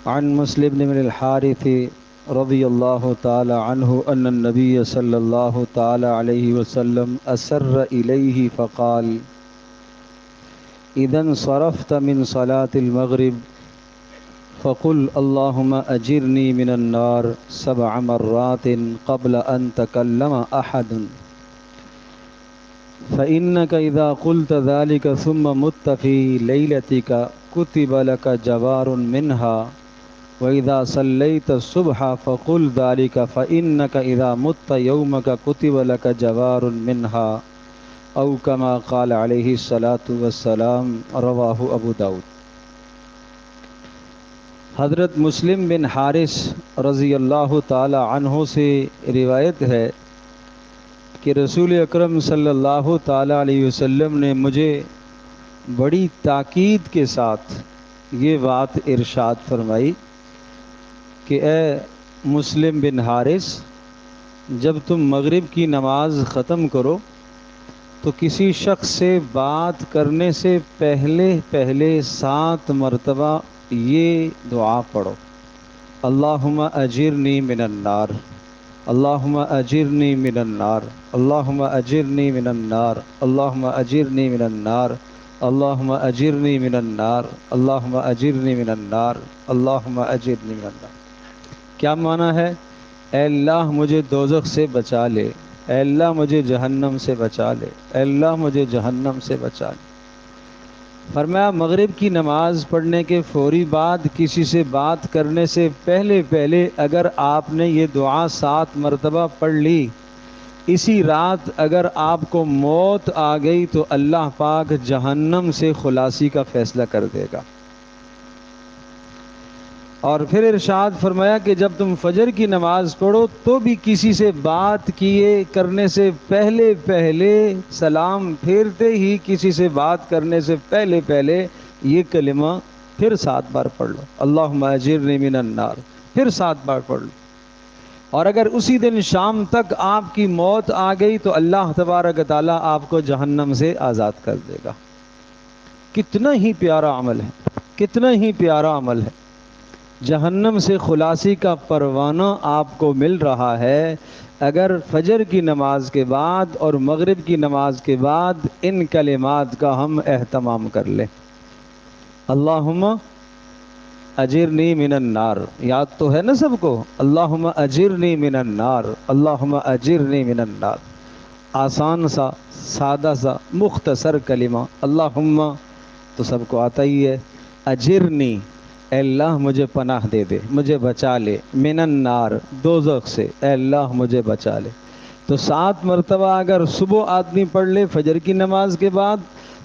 عن مسلم بن الحارث رضی اللہ تعالی عنہ ان النبی صلی اللہ تعالی علیہ وسلم اسر الیہ فقال اذا انصرفت من صلاة المغرب فقل اللهم اجرني من النار 7 مرات قبل ان تكلم احد فإنك إذا قلت ذلك ثم مت في ليلتك كتب لك جوار منها وإذا صليت الصبح فقل ذلك فإنك إذا مت يومك كتب لك جوار منها أو كما قال عليه الصلاة والسلام رواه ابو داود۔ حضرت مسلم بن حارث رضی اللہ تعالی عنہ سے روایت ہے کہ رسول اکرم صلی اللہ تعالی علیہ وسلم نے مجھے بڑی تاکید کے ساتھ یہ بات ارشاد فرمائی کہ اے مسلم بن حارث، جب تم مغرب کی نماز ختم کرو تو کسی شخص سے بات کرنے سے پہلے 7 مرتبہ یہ دعا پڑھو، اللہم اجرنی من النار، اللہم اجرنی من النار، اللہم اجرنی من النار، اللہم اجرنی من النار، اللہم اجرنی من النار، اللہم اجرنی من النار، اللہم اجرنی من النار۔ کیا معنی ہے؟ اے اللہ مجھے دوزخ سے بچا لے، اے اللہ مجھے جہنم سے بچا لے، اے اللہ مجھے جہنم سے بچا لے۔ فرمایا مغرب کی نماز پڑھنے کے فوری بعد کسی سے بات کرنے سے پہلے اگر آپ نے یہ دعا 7 مرتبہ پڑھ لی، اسی رات اگر آپ کو موت آ گئی تو اللہ پاک جہنم سے خلاصی کا فیصلہ کر دے گا۔ اور پھر ارشاد فرمایا کہ جب تم فجر کی نماز پڑھو تو بھی کسی سے بات کرنے سے پہلے سلام پھیرتے ہی کسی سے بات کرنے سے پہلے یہ کلمہ پھر 7 بار پڑھ لو، اللہم اجرنی من النار، پھر 7 بار پڑھ لو۔ اور اگر اسی دن شام تک آپ کی موت آ گئی تو اللہ تبارک تعالیٰ آپ کو جہنم سے آزاد کر دے گا۔ کتنا ہی پیارا عمل ہے، کتنا ہی پیارا عمل ہے۔ جہنم سے خلاصی کا پروانہ آپ کو مل رہا ہے اگر فجر کی نماز کے بعد اور مغرب کی نماز کے بعد ان کلمات کا ہم اہتمام کر لیں۔ اللہم اجرنی من النار، یاد تو ہے نا سب کو؟ اللہم اجرنی من النار، اللہم اجرنی من النار۔ آسان سا، سادہ سا، مختصر کلمہ اللہم تو سب کو آتا ہی ہے۔ اجرنی، اے اللہ مجھے پناہ دے دے، مجھے بچا لے، من النار، دوزخ سے، اے اللہ مجھے بچا لے۔ تو 7 مرتبہ اگر صبح آدمی پڑھ لے فجر کی نماز کے بعد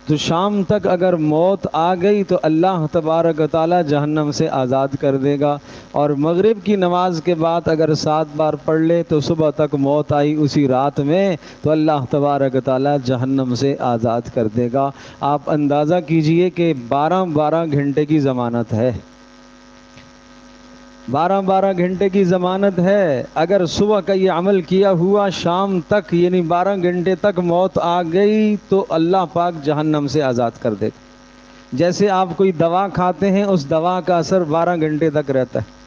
تو شام تک اگر موت آ گئی تو اللہ تبارک و تعالیٰ جہنم سے آزاد کر دے گا۔ اور مغرب کی نماز کے بعد اگر 7 بار پڑھ لے تو صبح تک موت آئی اسی رات میں تو اللہ تبارک و تعالیٰ جہنم سے آزاد کر دے گا۔ آپ اندازہ کیجئے کہ 12 گھنٹے کی ضمانت ہے، 12 گھنٹے کی ضمانت ہے۔ اگر صبح کا یہ عمل کیا ہوا شام تک یعنی 12 گھنٹے تک موت آ گئی تو اللہ پاک جہنم سے آزاد کر دے گا۔ جیسے آپ کوئی دوا کھاتے ہیں اس دوا کا اثر 12 گھنٹے تک رہتا ہے،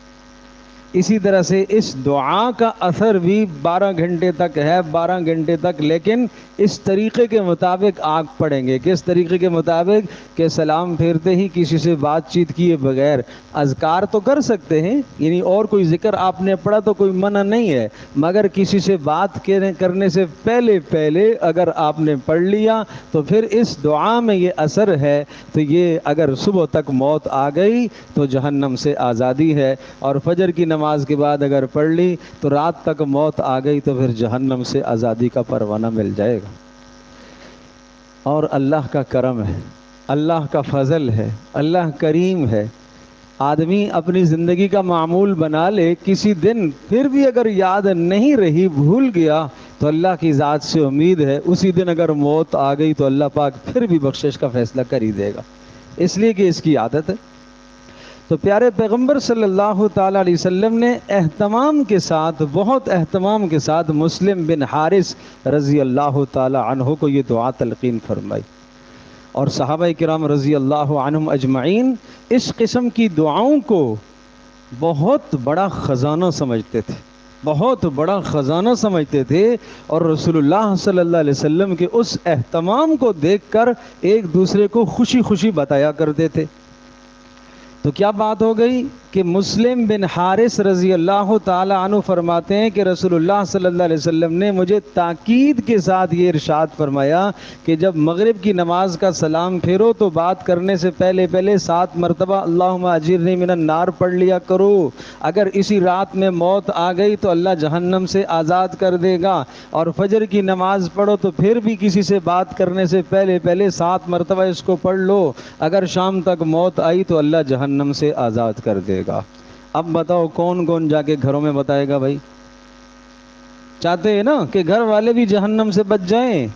اسی طرح سے اس دعا کا اثر بھی 12 گھنٹے تک ہے، 12 گھنٹے تک، لیکن اس طریقے کے مطابق آپ پڑھیں گے۔ کس طریقے کے مطابق؟ کہ سلام پھیرتے ہی کسی سے بات چیت کیے بغیر اذکار تو کر سکتے ہیں، یعنی اور کوئی ذکر آپ نے پڑھا تو کوئی منع نہیں ہے، مگر کسی سے بات کرنے سے پہلے اگر آپ نے پڑھ لیا تو پھر اس دعا میں یہ اثر ہے۔ تو یہ اگر صبح تک موت آ گئی تو جہنم سے آزادی ہے، اور فجر کی نماز کے بعد اگر پڑھ لی تو رات تک موت آ گئی تو پھر جہنم سے آزادی کا پروانہ مل جائے گا۔ اور اللہ کا کرم ہے، اللہ کا فضل ہے، اللہ کریم ہے۔ آدمی اپنی زندگی کا معمول بنا لے، کسی دن پھر بھی اگر یاد نہیں رہی، بھول گیا، تو اللہ کی ذات سے امید ہے اسی دن اگر موت آ گئی تو اللہ پاک پھر بھی بخشش کا فیصلہ کر ہی دے گا، اس لیے کہ اس کی عادت ہے۔ تو پیارے پیغمبر صلی اللہ تعالی علیہ وسلم نے اہتمام کے ساتھ، بہت اہتمام کے ساتھ مسلم بن حارث رضی اللہ تعالی عنہ کو یہ دعا تلقین فرمائی، اور صحابہ کرام رضی اللہ عنہم اجمعین اس قسم کی دعاؤں کو بہت بڑا خزانہ سمجھتے تھے، بہت بڑا خزانہ سمجھتے تھے، اور رسول اللہ صلی اللہ علیہ وسلم کے اس اہتمام کو دیکھ کر ایک دوسرے کو خوشی خوشی بتایا کرتے تھے۔ تو کیا بات ہو گئی کہ مسلم بن حارث رضی اللہ تعالی عنہ فرماتے ہیں کہ رسول اللہ صلی اللہ علیہ وسلم نے مجھے تاکید کے ساتھ یہ ارشاد فرمایا کہ جب مغرب کی نماز کا سلام پھیرو تو بات کرنے سے پہلے 7 مرتبہ اللہم اجرنی من النار پڑھ لیا کرو۔ اگر اسی رات میں موت آ گئی تو اللہ جہنم سے آزاد کر دے گا، اور فجر کی نماز پڑھو تو پھر بھی کسی سے بات کرنے سے پہلے 7 مرتبہ اس کو پڑھ لو، اگر شام تک موت آئی تو اللہ جہنم سے آزاد کر دے گا۔ اب بتاؤ کون کون جا کے گھروں میں بتائے گا بھائی؟ چاہتے ہیں نا کہ گھر والے بھی جہنم سے بچ جائیں،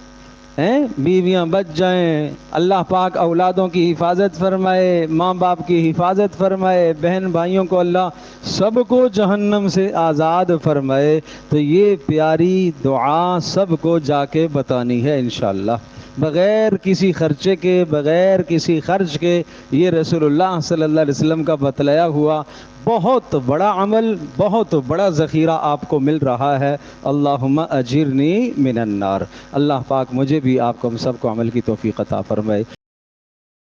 ہیں بیویاں بچ جائیں، اللہ پاک اولادوں کی حفاظت فرمائے، ماں باپ کی حفاظت فرمائے، بہن بھائیوں کو اللہ سب کو جہنم سے آزاد فرمائے۔ تو یہ پیاری دعا سب کو جا کے بتانی ہے انشاءاللہ، بغیر کسی خرچے کے، بغیر کسی خرچ کے۔ یہ رسول اللہ صلی اللہ علیہ وسلم کا بتلایا ہوا بہت بڑا عمل، بہت بڑا ذخیرہ آپ کو مل رہا ہے۔ اللہم اجرنی من النار۔ اللہ پاک مجھے بھی، آپ کو، ہم سب کو عمل کی توفیق عطا فرمائے۔